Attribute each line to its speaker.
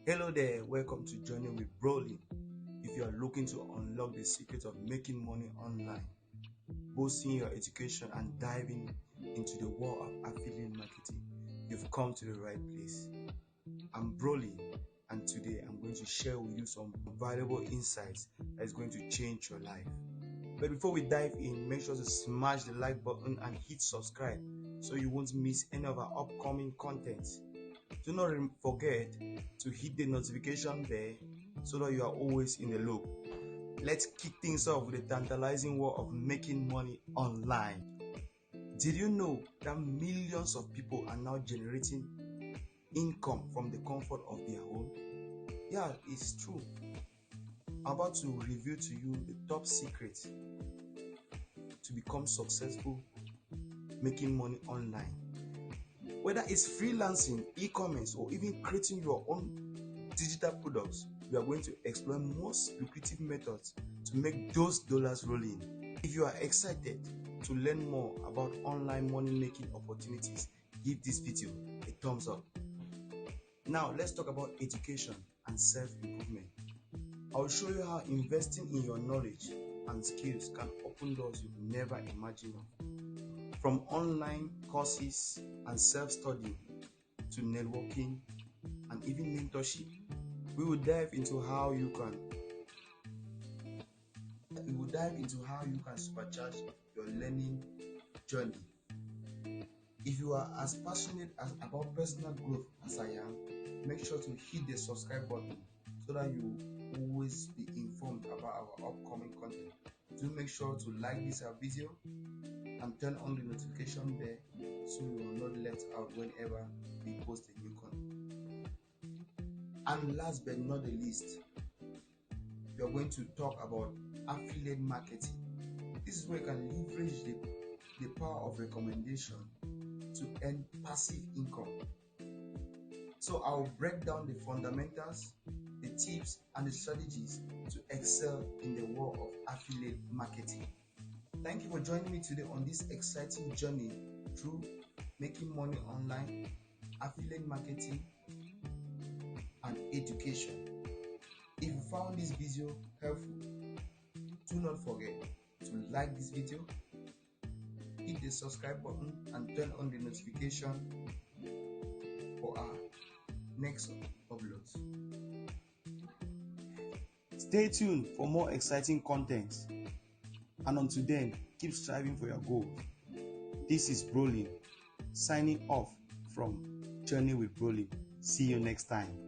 Speaker 1: Hello there, welcome to Journey with Broly. If you are looking to unlock the secret of making money online, boosting your education and diving into the world of affiliate marketing, you've come to the right place. I'm Broly, and today I'm going to share with you some valuable insights that is going to change your life. But before we dive in, make sure to smash the like button and hit subscribe so you won't miss any of our upcoming content. Do not forget to hit the notification bell so that you are always in the loop. Let's kick things off with the tantalizing world of making money online. Did you know that millions of people are now generating income from the comfort of their home? Yeah, it's true. I'm about to reveal to you the top secret to become successful making money online. Whether it's freelancing, e-commerce, or even creating your own digital products, we are going to explore most lucrative methods to make those dollars roll in. If you are excited to learn more about online money making opportunities, give this video a thumbs up. Now let's talk about education and self-improvement. I'll show you how investing in your knowledge and skills can open doors you've never imagined of. From online courses and self-study to networking and even mentorship, we will dive into how you can supercharge your learning journey. If you are as passionate about personal growth as I am, make sure to hit the subscribe button so that you will always be informed about our upcoming content. Do make sure to like this video and turn on the notification bell so you will not let out whenever we post a new content. And last but not the least, we are going to talk about affiliate marketing. This is where you can leverage the power of recommendation to earn passive income. So I'll break down the fundamentals, the tips, and the strategies to excel in the world of affiliate marketing. Thank you for joining me today on this exciting journey through making money online, affiliate marketing, and education. If you found this video helpful, do not forget to like this video, hit the subscribe button, and turn on the notification for our next uploads. Stay tuned for more exciting content, and until then, keep striving for your goals. This is Broly, signing off from Journey with Broly. See you next time.